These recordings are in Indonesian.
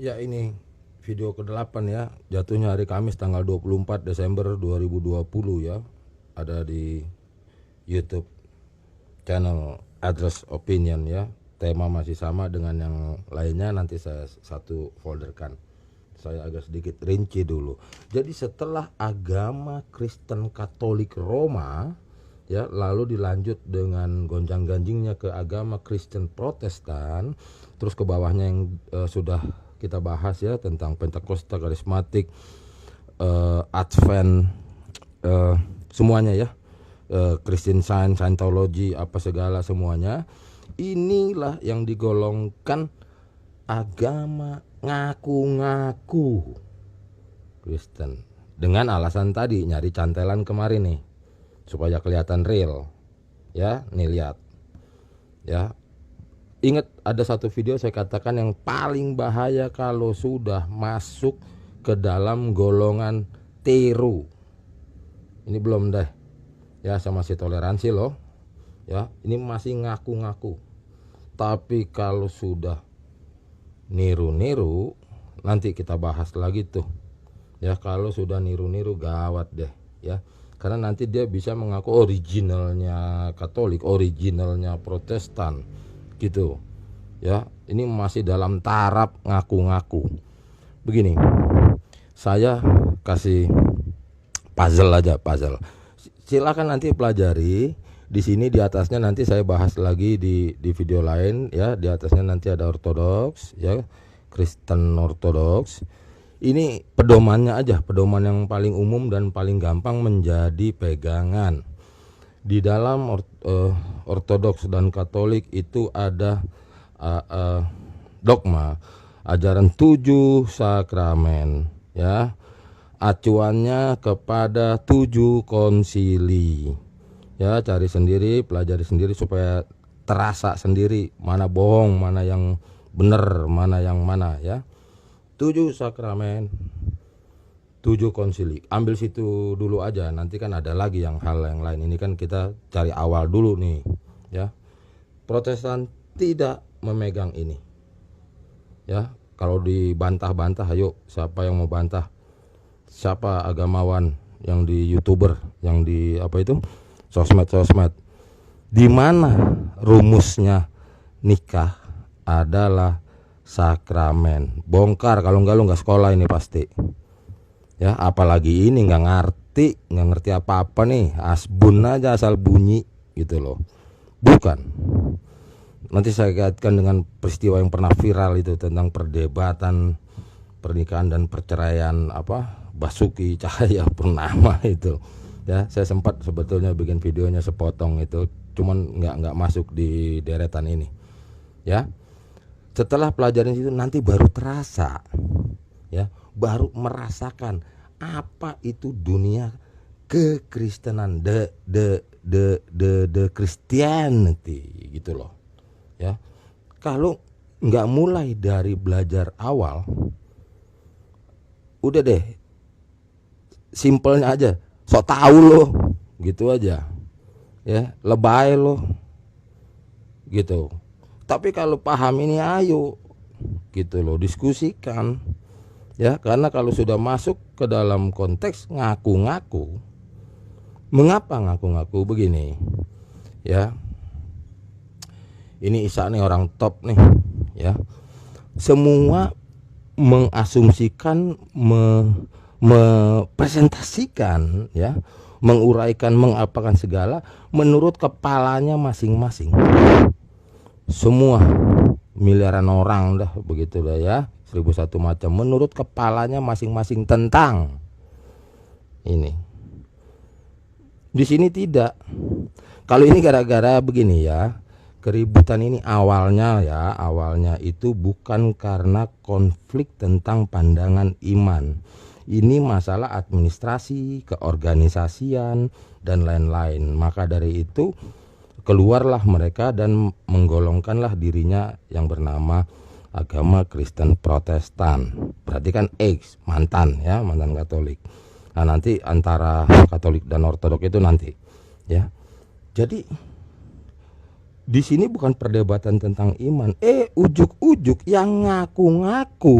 Ya, ini video ke-8 ya. Jatuhnya hari Kamis tanggal 24 Desember 2020 ya. Ada di YouTube channel Address Opinion ya. Tema masih sama dengan yang lainnya, nanti saya satu folderkan. Saya agak sedikit rinci dulu. Jadi setelah agama Kristen Katolik Roma ya, lalu dilanjut dengan gonjang-ganjingnya ke agama Kristen Protestan, terus ke bawahnya yang sudah kita bahas ya, tentang Pentakosta, karismatik, Advent, semuanya ya, Christian Science, Scientology, apa segala semuanya. Inilah yang digolongkan agama ngaku-ngaku Kristen, dengan alasan tadi nyari cantelan kemarin nih supaya kelihatan real ya. Nih lihat ya, ingat ada satu video saya katakan yang paling bahaya kalau sudah masuk ke dalam golongan teru. Ini belum deh ya, saya masih toleransi loh ya, ini masih ngaku-ngaku. Tapi kalau sudah niru-niru, nanti kita bahas lagi tuh ya. Kalau sudah niru-niru gawat deh ya, karena nanti dia bisa mengaku originalnya Katolik, originalnya Protestan gitu ya. Ini masih dalam taraf ngaku-ngaku. Begini, saya kasih puzzle aja, puzzle. Silakan nanti pelajari. Di sini di atasnya nanti saya bahas lagi di video lain ya. Di atasnya nanti ada ortodoks ya, Kristen ortodoks. Ini pedomannya aja, pedoman yang paling umum dan paling gampang menjadi pegangan. Di dalam ortodoks dan Katolik itu ada dogma, ajaran 7 sakramen ya. Acuannya kepada 7 konsili ya. Cari sendiri, pelajari sendiri supaya terasa sendiri mana bohong, mana yang benar, mana yang mana ya. 7 sakramen, 7 konsili. Ambil situ dulu aja, nanti kan ada lagi yang hal yang lain. Ini kan kita cari awal dulu nih ya. Protestan tidak memegang ini ya. Kalau dibantah-bantah, ayo siapa yang mau bantah? Siapa agamawan yang di YouTuber, yang di apa itu, sosmed, di mana rumusnya nikah adalah sakramen? Bongkar, kalau enggak lu nggak sekolah ini pasti ya. Apalagi ini nggak ngerti apa-apa nih, asbun aja asal bunyi gitu loh. Bukan, nanti saya kaitkan dengan peristiwa yang pernah viral itu tentang perdebatan pernikahan dan perceraian apa, Basuki Cahaya Purnama itu ya. Saya sempat sebetulnya bikin videonya sepotong itu, cuman nggak masuk di deretan ini ya. Setelah pelajaran itu nanti baru terasa ya, baru merasakan apa itu dunia kekristenan, the Christianity gitu loh ya. Kalau nggak mulai dari belajar awal, udah deh simpelnya aja, sok tahu lo gitu aja ya, lebay lo gitu. Tapi kalau paham ini, ayo gitu loh, diskusikan ya. Karena kalau sudah masuk ke dalam konteks ngaku-ngaku, mengapa ngaku-ngaku begini ya. Ini Isa nih orang top nih ya. Semua mengasumsikan, mepresentasikan ya, menguraikan, mengapakan segala menurut kepalanya masing-masing. Semua miliaran orang dah begitu dah ya, 1001 macam menurut kepalanya masing-masing tentang ini. Di sini tidak. Kalau ini gara-gara begini ya, keributan ini awalnya itu bukan karena konflik tentang pandangan iman. Ini masalah administrasi, keorganisasian dan lain-lain. Maka dari itu keluarlah mereka dan menggolongkanlah dirinya yang bernama agama Kristen Protestan. Berarti kan mantan Katolik. Nah, nanti antara Katolik dan Ortodok itu nanti ya. Jadi di sini bukan perdebatan tentang iman. Ujuk-ujuk yang ngaku-ngaku,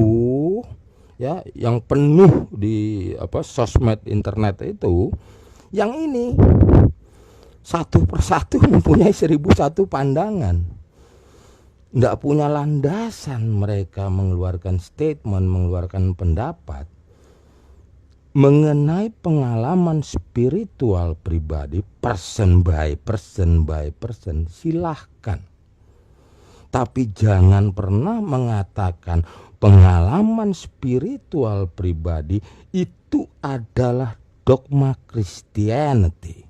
ya, yang penuh di sosmed internet itu, yang ini satu persatu mempunyai 1001 pandangan. Nggak punya landasan mereka mengeluarkan statement, mengeluarkan pendapat mengenai pengalaman spiritual pribadi, person by person, silahkan. Tapi jangan pernah mengatakan pengalaman spiritual pribadi itu adalah dogma Christianity.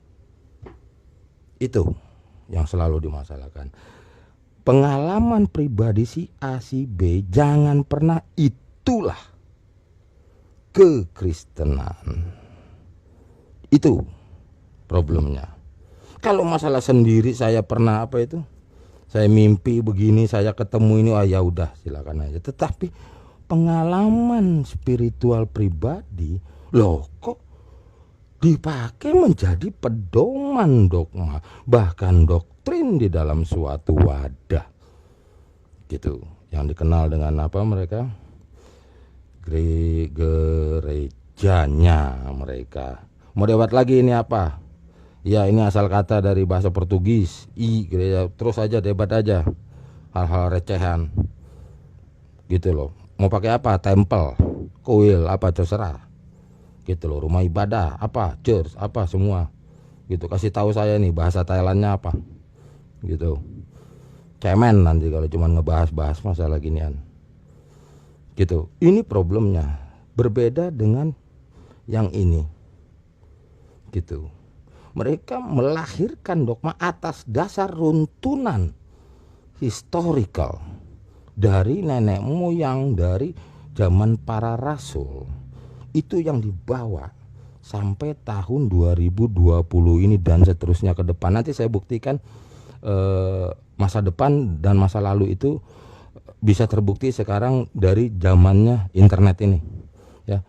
Itu yang selalu dimasalahkan. Pengalaman pribadi si A si B, jangan pernah itulah kekristenan. Itu problemnya. Kalau masalah sendiri, saya pernah saya mimpi begini, saya ketemu ini, ya udah silakan aja. Tetapi pengalaman spiritual pribadi, loh kok dipakai menjadi pedoman dogma, bahkan doktrin di dalam suatu wadah, gitu, yang dikenal dengan mereka? Gerejanya mereka. Mau debat lagi ini apa? Ya, ini asal kata dari bahasa Portugis, gereja. Terus aja debat aja hal-hal recehan, gitu loh. Mau pakai apa? Tempel, kuil, apa terserah, gitu loh. Rumah ibadah, apa, church, apa, semua, gitu. Kasih tahu saya nih bahasa Thailandnya apa, gitu. Cemen nanti kalau cuma ngebahas-bahas masalah ginian, gitu. Ini problemnya berbeda dengan yang ini, gitu. Mereka melahirkan dogma atas dasar runtunan historical dari nenek moyang, dari zaman para rasul. Itu yang dibawa sampai tahun 2020 ini dan seterusnya ke depan. Nanti saya buktikan masa depan dan masa lalu itu bisa terbukti sekarang dari zamannya internet ini, ya.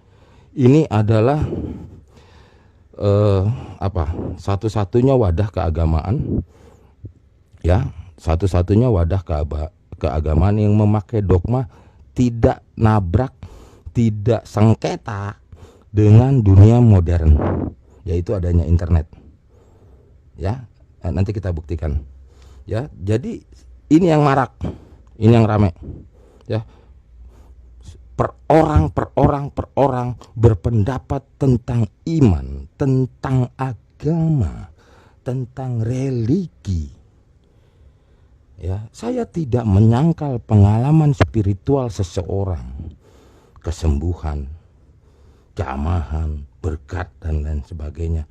Ini adalah satu-satunya wadah keagamaan, ya, satu-satunya wadah keagamaan yang memakai dogma tidak nabrak, tidak sengketa dengan dunia modern, yaitu adanya internet, ya. Nanti kita buktikan, ya. Jadi ini yang marak, ini yang rame, ya. Per orang berpendapat tentang iman, tentang agama, tentang religi. Ya, saya tidak menyangkal pengalaman spiritual seseorang, kesembuhan, keamahan, berkat dan lain sebagainya.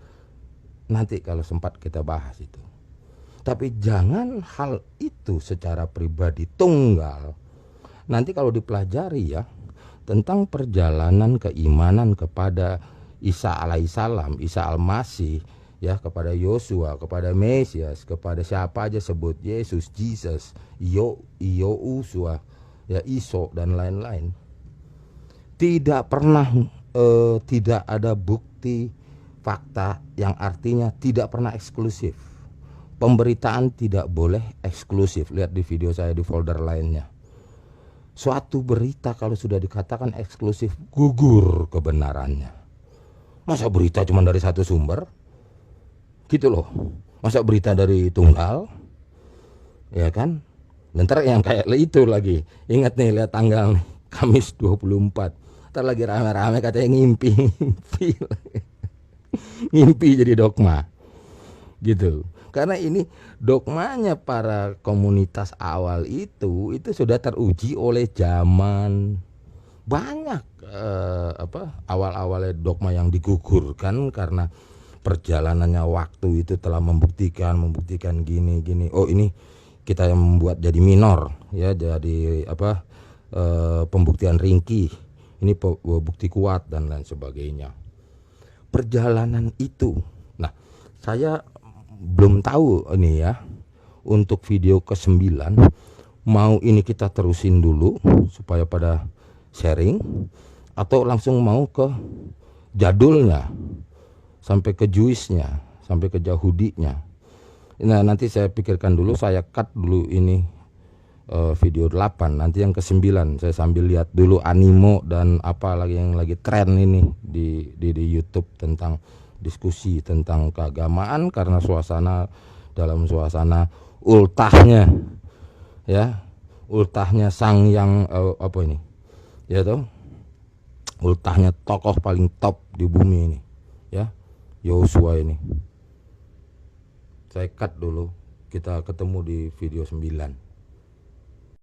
Nanti kalau sempat kita bahas itu. Tapi jangan hal itu secara pribadi tunggal. Nanti kalau dipelajari, ya, tentang perjalanan keimanan kepada Isa alaihissalam, Isa al-Masih, ya, kepada Yosua, kepada Mesias, kepada siapa aja sebut, Yesus, Jesus, Yosua, ya, Iso dan lain-lain. Tidak pernah tidak ada bukti fakta yang artinya tidak pernah eksklusif. Pemberitaan tidak boleh eksklusif. Lihat di video saya di folder lainnya. Suatu berita kalau sudah dikatakan eksklusif, gugur kebenarannya. Masa berita cuma dari satu sumber? Gitu loh. Masa berita dari tunggal? Ya kan? Ntar yang kayak itu lagi. Ingat nih, lihat tanggal nih, Kamis 24. Ntar lagi rame-rame katanya ngimpi. Ngimpi jadi dogma, gitu. Karena ini dogmanya para komunitas awal itu sudah teruji oleh zaman. Banyak awal-awalnya dogma yang digugurkan karena perjalanannya waktu itu telah membuktikan gini. Oh, ini kita yang membuat jadi minor, ya, jadi pembuktian ringkih. Ini bukti kuat dan lain sebagainya. Perjalanan itu. Nah, saya belum tahu ini, ya, untuk video ke-9 mau ini kita terusin dulu supaya pada sharing, atau langsung mau ke jadulnya sampai ke Jewisnya, sampai ke Yahudinya. Nah, nanti saya pikirkan dulu, saya cut dulu ini video 8, nanti yang ke-9 saya sambil lihat dulu animo dan apa lagi yang lagi tren ini di YouTube tentang diskusi tentang keagamaan, karena dalam suasana ultahnya, ya, ultahnya sang yang apa ini, ya toh, ultahnya tokoh paling top di bumi ini, ya, Yosua ini. Saya cut dulu, kita ketemu di video 9.